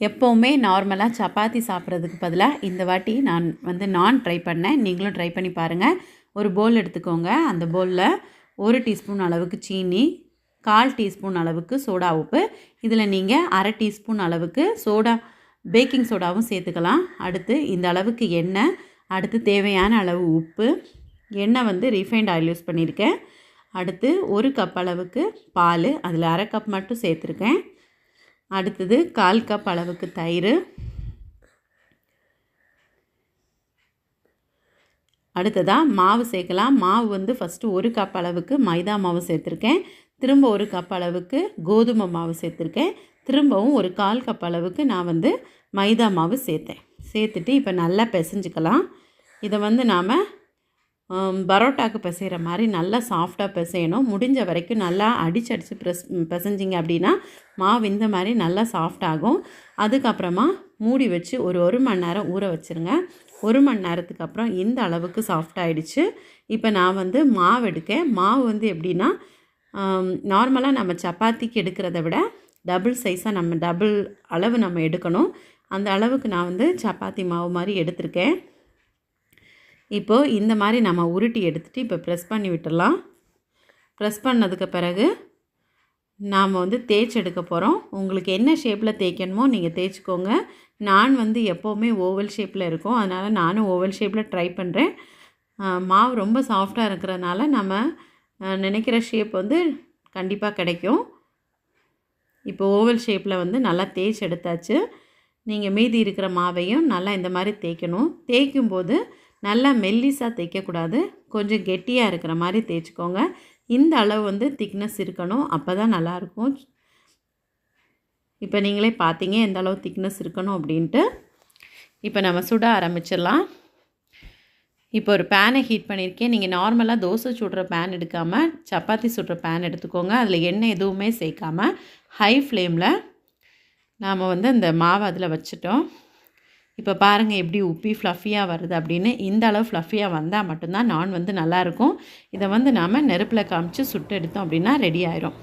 எப்போவுமே நார்மலாக சப்பாத்தி சாப்பிட்றதுக்கு பதிலாக இந்த வாட்டி நான் ட்ரை பண்ணேன். நீங்களும் ட்ரை பண்ணி பாருங்கள். ஒரு பவுல் எடுத்துக்கோங்க. அந்த பவுலில் 1 டீஸ்பூன் அளவுக்கு சீனி, 1/4 டீஸ்பூன் அளவுக்கு சோடா உப்பு, இதில் நீங்கள் 1/2 டீஸ்பூன் அளவுக்கு பேக்கிங் சோடாவும் சேர்த்துக்கலாம். அடுத்து இந்த அளவுக்கு எண்ணெய், அடுத்து தேவையான அளவு உப்பு, எண்ணெய் ரீஃபைண்ட் ஆயில் யூஸ் பண்ணியிருக்கேன். அடுத்து 1 கப் அளவுக்கு பால், அதில் 1/2 கப் மட்டும் சேர்த்துருக்கேன். அடுத்தது 1/4 கப் அளவுக்கு தயிர், அடுத்ததாக மாவு சேர்க்கலாம். மாவு ஃபஸ்ட்டு 1 கப் அளவுக்கு மைதா மாவு சேர்த்துருக்கேன். திரும்ப 1 கப் அளவுக்கு கோதுமை மாவு சேர்த்துருக்கேன். திரும்பவும் ஒரு 1/4 கப் அளவுக்கு நான் மைதா மாவு சேர்த்துட்டு இப்போ நல்லா பிசைஞ்சிக்கலாம். இதை நாம் பரோட்டாக்கு பிசைகிற மாதிரி நல்லா சாஃப்டாக பிசையணும். முடிஞ்ச வரைக்கும் நல்லா அடித்து பிசைஞ்சிங்க அப்படின்னா மாவு இந்த மாதிரி நல்லா சாஃப்டாகும். அதுக்கப்புறமா மூடி வச்சு ஒரு மணி நேரம் ஊற வச்சுருங்க. 1 மணி நேரத்துக்கு அப்புறம் இந்த அளவுக்கு சாஃப்டாகிடுச்சு. இப்போ நான் மாவு எடுக்கேன். மாவு எப்படின்னா நார்மலாக நம்ம சப்பாத்திக்கு எடுக்கிறத விட டபுள் சைஸாக டபுள் அளவு நம்ம எடுக்கணும். அந்த அளவுக்கு நான் சப்பாத்தி மாவு மாதிரி எடுத்திருக்கேன். இப்போது இந்த மாதிரி நம்ம உருட்டி எடுத்துகிட்டு இப்போ ப்ரெஸ் பண்ணி விட்டுடலாம். ப்ரெஸ் பண்ணதுக்கு பிறகு நாம் தேய்ச்சி எடுக்க போகிறோம். உங்களுக்கு என்ன ஷேப்பில் தேய்க்கணுமோ நீங்கள் தேய்ச்சிக்கோங்க. நான் எப்போவுமே ஓவல் ஷேப்பில் இருக்கும், அதனால் நானும் ஓவல் ஷேப்பில் ட்ரை பண்ணுறேன். மாவு ரொம்ப சாஃப்டாக இருக்கிறதுனால நம்ம நினைக்கிற ஷேப் கண்டிப்பாக கிடைக்கும். இப்போ ஓவல் ஷேப்பில் நல்லா தேய்ச்சி எடுத்தாச்சு. நீங்கள் மீதி இருக்கிற மாவையும் நல்லா இந்த மாதிரி தேய்க்கணும். தேய்க்கும்போது நல்லா மெல்லிஸாக தேய்க்கக்கூடாது, கொஞ்சம் கெட்டியாக இருக்கிற மாதிரி தேய்ச்சிக்கோங்க. இந்த அளவு திக்னஸ் இருக்கணும், அப்போ தான் நல்லாயிருக்கும். இப்போ நீங்களே பார்த்தீங்க எந்த அளவு திக்னஸ் இருக்கணும் அப்படின்ட்டு. இப்போ நம்ம சுட ஆரம்பிச்சிடலாம். இப்போ ஒரு பேனை ஹீட் பண்ணியிருக்கேன். நீங்கள் நார்மலாக தோசை சுடுற பேன் எடுக்காமல் சப்பாத்தி சுடுற பேன் எடுத்துக்கோங்க. அதில் எண்ணெய் எதுவுமே சேர்க்காமல் ஹை ஃப்ளேமில் நாம் அந்த மாவை அதில் வச்சுட்டோம். இப்போ பாருங்கள் எப்படி உப்பி ஃப்ளஃபியாக வருது அப்படின்னு. இந்த அளவு ஃப்ளஃபியாக வந்தால் மட்டும்தான் நான் நல்லாயிருக்கும். இதை நாம் நெருப்பில் காமிச்சு சுட்டு எடுத்தோம் அப்படின்னா ரெடி ஆயிரும்.